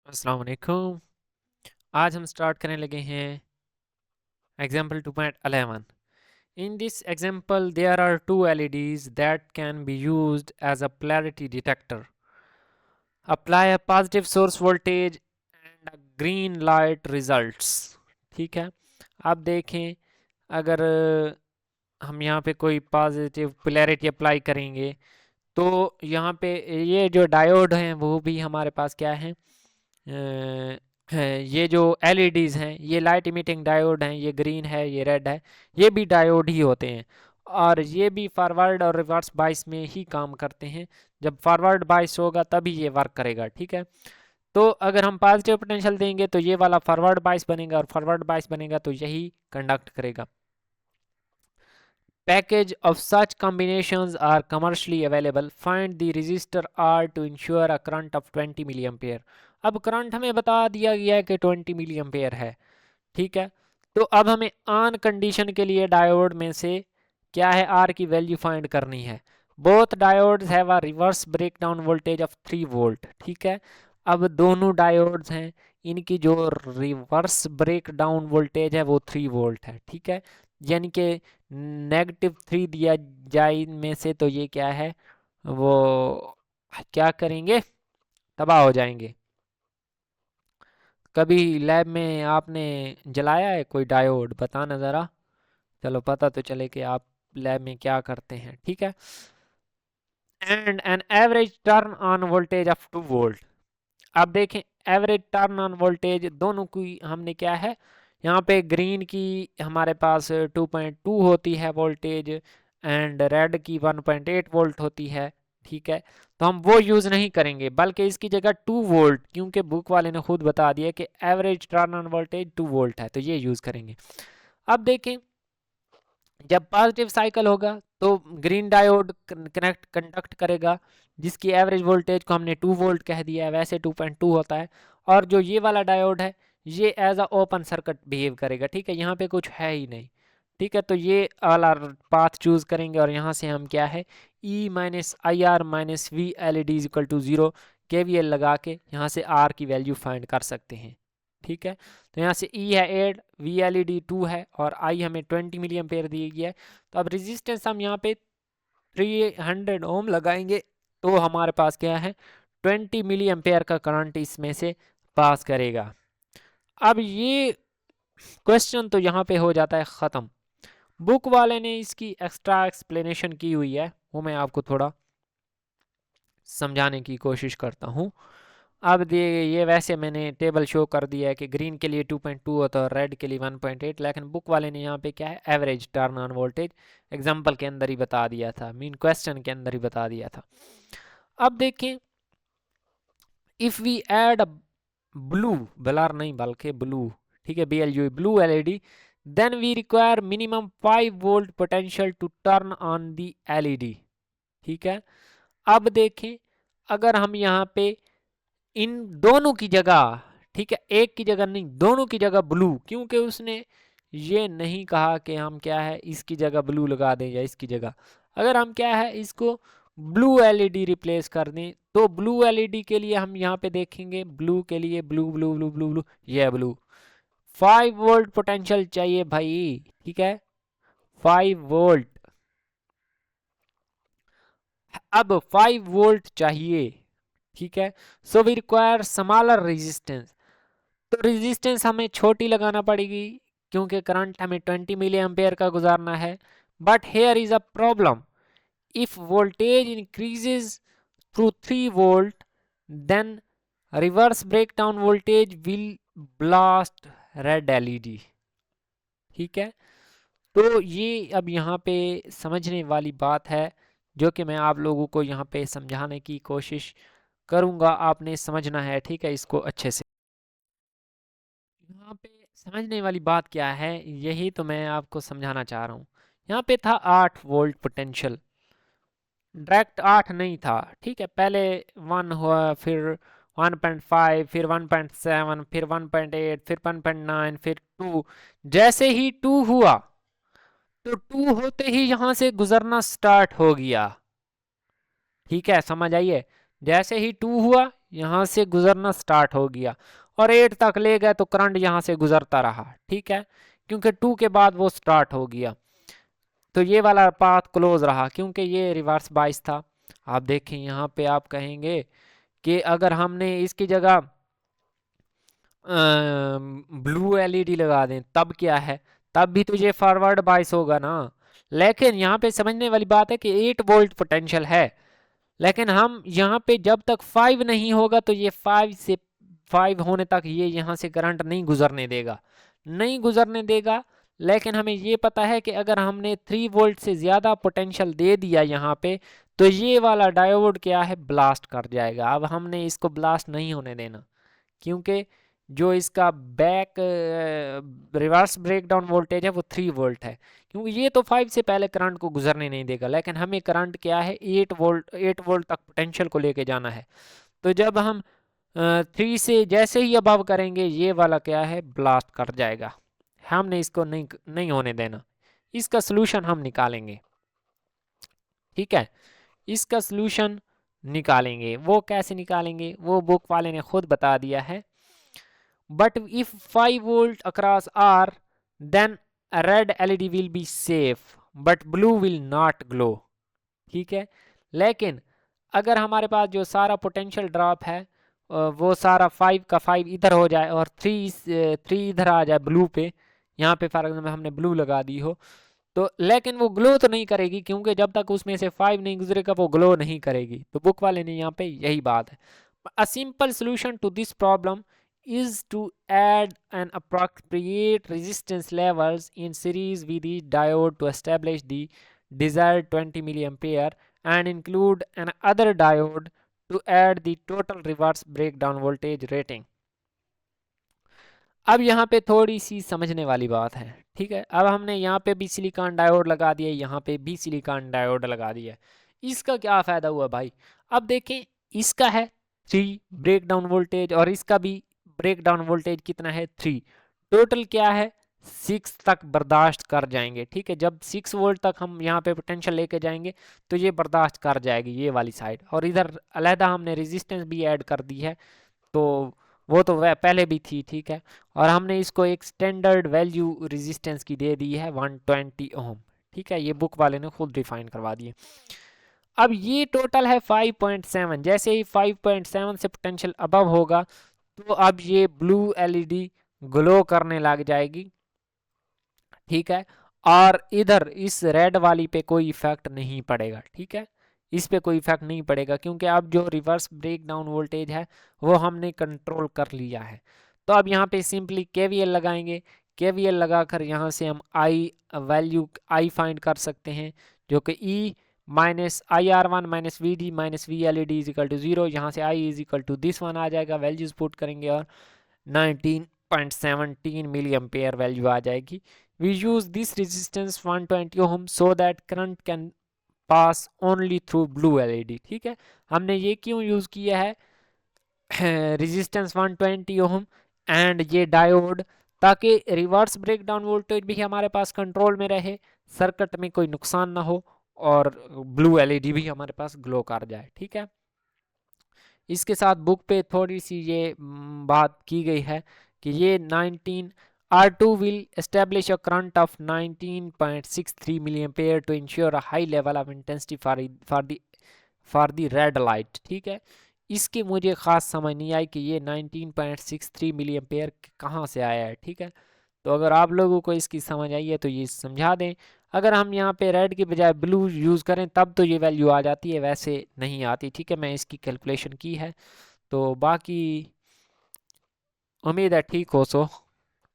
अस्सलाम वालेकुम। आज हम स्टार्ट करने लगे हैं example 2.11। In this example, there are two LEDs that can be used as a polarity detector. Apply a positive source voltage and a green light results. ठीक है, अब देखें अगर हम यहाँ पे कोई पॉजिटिव पोलैरिटी अप्लाई करेंगे तो यहाँ पे ये जो डायोड हैं वो भी हमारे पास क्या है, ये जो एलईडीज हैं ये लाइट इमिटिंग डायोड हैं, ये ग्रीन है ये रेड है, ये भी डायोड ही होते हैं और ये भी फॉरवर्ड और रिवर्स बाइस में ही काम करते हैं। जब फॉरवर्ड बाइस होगा तभी ये वर्क करेगा। ठीक है, तो अगर हम पॉजिटिव पोटेंशियल देंगे तो ये वाला फॉरवर्ड बाइस बनेगा और फॉरवर्ड बाइस बनेगा तो यही कंडक्ट करेगा। Package of such combinations are commercially available. Find the resistor R to ensure a current of 20 milliampere. अब करंट हमें बता दिया गया है कि 20 मिलीएम्पेयर है। ठीक है, तो अब हमें ऑन कंडीशन के लिए डायोड में से क्या है, आर की वैल्यू फाइंड करनी है। Both diodes have a reverse breakdown voltage of 3 volt. ठीक है, अब दोनों डायोड्स हैं, इनकी जो रिवर्स ब्रेकडाउन वोल्टेज है वो 3 वोल्ट है। ठीक है, यानी कि -3 दिया जाए में से तो ये क्या है, वो क्या करेंगे, तबाह हो जाएंगे। कभी लैब में आपने जलाया है कोई डायोड, बताना ज़रा, चलो पता तो चले कि आप लैब में क्या करते हैं। ठीक है, and an average turn on voltage of 2 volt. अब देखें एवरेज टर्न ऑन वोल्टेज दोनों की हमने क्या है, यहाँ पे ग्रीन की हमारे पास 2.2 होती है वोल्टेज एंड रेड की 1.8 वोल्ट होती है। ठीक है, तो हम वो यूज़ नहीं करेंगे बल्कि इसकी जगह 2 वोल्ट, क्योंकि बुक वाले ने खुद बता दिया कि average turn on voltage 2 volt है तो ये यूज़ करेंगे। अब देखें जब पॉजिटिव साइकिल होगा तो ग्रीन डायोड कनेक्ट कंडक्ट करेगा जिसकी एवरेज वोल्टेज को हमने 2 वोल्ट कह दिया है, वैसे 2.2 होता है। और जो ये वाला डायोड है ये as a open circuit behave करेगा। ठीक है, यहाँ पे कुछ है ही नहीं। ठीक है, तो ये वाला पाथ चूज करेंगे और यहाँ से हम क्या है, E minus I R minus V L E D is equal to 0 के वी एल लगा के यहाँ से आर की वैल्यू फाइंड कर सकते हैं। ठीक है, तो यहाँ से ई है 8, वी एल ई डी 2 है और आई हमें 20 मिली एम्पेयर दी गई है। तो अब रेजिस्टेंस हम यहाँ पे 300 ओम लगाएंगे तो हमारे पास क्या है, 20 मिली एम्पेयर का करंट इसमें से पास करेगा। अब ये क्वेश्चन तो यहाँ पे हो जाता है ख़त्म। बुक वाले ने इसकी एक्स्ट्रा एक्सप्लेनेशन की हुई है, वो मैं आपको थोड़ा समझाने की कोशिश करता हूँ। अब ये वैसे मैंने टेबल शो कर दिया है कि ग्रीन के लिए 2.2 होता है और रेड के लिए 1.8, लेकिन बुक वाले ने यहाँ पे क्या है, average turn on voltage example के अंदर ही बता दिया था, मीन क्वेश्चन के अंदर ही बता दिया था। अब देखें if we add blue, blur नहीं बल्कि ब्लू, ठीक है, BLU blue LED, then we require minimum 5 volt potential to turn on the LED। ठीक है, अब देखें अगर हम यहाँ पे इन दोनों की जगह, ठीक है, एक की जगह नहीं दोनों की जगह ब्लू, क्योंकि उसने ये नहीं कहा कि हम क्या है इसकी जगह ब्लू लगा दें या इसकी जगह, अगर हम क्या है इसको ब्लू एलईडी रिप्लेस कर दें तो ब्लू एलईडी के लिए हम यहाँ पे देखेंगे, ब्लू के लिए blue blue blue blue blue, ये ब्लू 5 वोल्ट पोटेंशियल चाहिए भाई। ठीक है, 5 वोल्ट, अब 5 वोल्ट चाहिए। ठीक है, so we require smaller resistance, तो रेजिस्टेंस हमें छोटी लगाना पड़ेगी क्योंकि करंट हमें 20 मिली एम्पेयर का गुजारना है। But here is a problem, if voltage increases through 3 volt then reverse breakdown voltage will blast red LED. ठीक है, तो ये अब यहाँ पे समझने वाली बात है जो कि मैं आप लोगों को यहाँ पे समझाने की कोशिश करूँगा, आपने समझना है। ठीक है, इसको अच्छे से। यहाँ पे समझने वाली बात क्या है यही तो मैं आपको समझाना चाह रहा हूँ। यहाँ पे था 8 वोल्ट पोटेंशियल, डायरेक्ट 8 नहीं था। ठीक है, पहले 1 हुआ, फिर 1.5, फिर 1.7, फिर 1.8, फिर 1.9, फिर 2। जैसे ही 2 हुआ तो 2 होते ही यहाँ से गुजरना स्टार्ट हो गया। ठीक है, समझ आइए, जैसे ही 2 हुआ यहाँ से गुजरना स्टार्ट हो गया और 8 तक ले गए तो करंट यहाँ से गुजरता रहा, ठीक है, क्योंकि 2 के बाद वो स्टार्ट हो गया तो ये वाला पाथ क्लोज रहा क्योंकि ये रिवर्स बाइस था। आप देखें यहाँ पे आप कहेंगे कि अगर हमने इसकी जगह ब्लू एलईडी लगा दें तब क्या है, तब भी तो ये फॉरवर्ड बाइस होगा ना। लेकिन यहाँ पे समझने वाली बात है कि 8 वोल्ट पोटेंशियल है, लेकिन हम यहाँ पे जब तक 5 नहीं होगा तो ये 5 से 5 होने तक ये यहाँ से करंट नहीं गुजरने देगा, नहीं गुजरने देगा। लेकिन हमें ये पता है कि अगर हमने 3 वोल्ट से ज़्यादा पोटेंशियल दे दिया यहाँ पे तो ये वाला डायोड क्या है, ब्लास्ट कर जाएगा। अब हमने इसको ब्लास्ट नहीं होने देना क्योंकि जो इसका बैक रिवर्स ब्रेकडाउन वोल्टेज है वो 3 वोल्ट है, क्योंकि ये तो 5 से पहले करंट को गुजरने नहीं देगा। लेकिन हमें करंट क्या है 8 वोल्ट तक पोटेंशियल को लेके जाना है। तो जब हम 3 से जैसे ही अबव करेंगे ये वाला क्या है, ब्लास्ट कर जाएगा। हमने इसको नहीं होने देना। इसका सोल्यूशन हम निकालेंगे, ठीक है, इसका सोल्यूशन निकालेंगे। वो कैसे निकालेंगे वो बुक वाले ने खुद बता दिया है। But if 5 volt across R, then a red LED will be safe, but blue will not glow, ठीक है। लेकिन अगर हमारे पास जो सारा पोटेंशियल ड्रॉप है वो सारा 5 का 5 इधर हो जाए और 3 इधर आ जाए ब्लू पे, यहाँ पे फॉर एग्जाम्पल हमने ब्लू लगा दी हो तो, लेकिन वो ग्लो तो नहीं करेगी क्योंकि जब तक उसमें से 5 नहीं गुजरेगा वो ग्लो नहीं करेगी। तो बुक वाले ने यहाँ पे यही बात है। A simple solution to this problem is to add an appropriate resistance levels in series with the diode to establish the desired 20 milliampere and include an other diode to add the total reverse breakdown voltage rating। अब यहाँ पे थोड़ी सी समझने वाली बात है, ठीक है। अब हमने यहाँ पे भी सिलिकॉन डायोड लगा दिया, यहाँ पे भी सिलिकॉन डायोड लगा दिया। इसका क्या फ़ायदा हुआ भाई, अब देखें इसका है 3 ब्रेकडाउन वोल्टेज और इसका भी ब्रेकडाउन वोल्टेज कितना है 3, टोटल क्या है 6 तक बर्दाश्त कर जाएंगे, ठीक है। जब 6 वोल्ट तक हम यहाँ पे पोटेंशियल लेके जाएंगे तो ये बर्दाश्त कर जाएगी ये वाली साइड, और इधर अलहदा हमने रेजिस्टेंस भी ऐड कर दी है तो वो तो वह पहले भी थी, ठीक है। और हमने इसको एक स्टैंडर्ड वैल्यू रेजिस्टेंस की दे दी है 120 ओम, ठीक है, ये बुक वाले ने खुद डिफाइन करवा दिए। अब ये टोटल है 5.7, जैसे ही 5.7 से पोटेंशियल अबव होगा तो अब ये ब्लू एलईडी ग्लो करने लग जाएगी, ठीक है। और इधर इस रेड वाली पे कोई इफेक्ट नहीं पड़ेगा, ठीक है, इस पे कोई इफेक्ट नहीं पड़ेगा क्योंकि अब जो रिवर्स ब्रेक डाउन वोल्टेज है वो हमने कंट्रोल कर लिया है। तो अब यहाँ पे सिंपली केवीएल लगाएंगे, केवीएल लगाकर यहाँ से हम आई वैल्यू आई फाइंड कर सकते हैं जो कि E minus I R one minus V D minus V L E D is equal to 0, यहाँ से I is equal to this one आ जाएगा, वैल्यूज पुट करेंगे और 19.17 मिली एम्पेयर वैल्यू आ जाएगी। We use this resistance 120 ohm so that current can pass only through blue LED, ठीक है। हमने ये क्यों यूज किया है रेजिस्टेंस 120 ओम एंड ये डायोड, ताकि रिवर्स ब्रेकडाउन वोल्टेज भी हमारे पास कंट्रोल में रहे, सर्किट में कोई नुकसान ना हो और ब्लू एलईडी भी हमारे पास ग्लो कर जाए, ठीक है। इसके साथ बुक पे थोड़ी सी ये बात की गई है कि ये 19 R2 will establish a current of 19.63 milliampere to ensure a high level of intensity for the red light, ठीक है। इसकी मुझे ख़ास समझ नहीं आई कि ये 19.63 मिलीएम्पेयर कहाँ से आया है, ठीक है। तो अगर आप लोगों को इसकी समझ आई है तो ये समझा दें। अगर हम यहाँ पे रेड की बजाय ब्लू यूज़ करें तब तो ये वैल्यू आ जाती है, वैसे नहीं आती, ठीक है। मैं इसकी कैलकुलेशन की है तो बाकी उम्मीद है ठीक हो सो,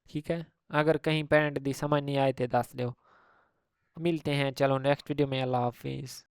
ठीक है। अगर कहीं पैंट दी समझ नहीं आए तो दस दो। मिलते हैं चलो नेक्स्ट वीडियो में, अल्लाह हाफिज़।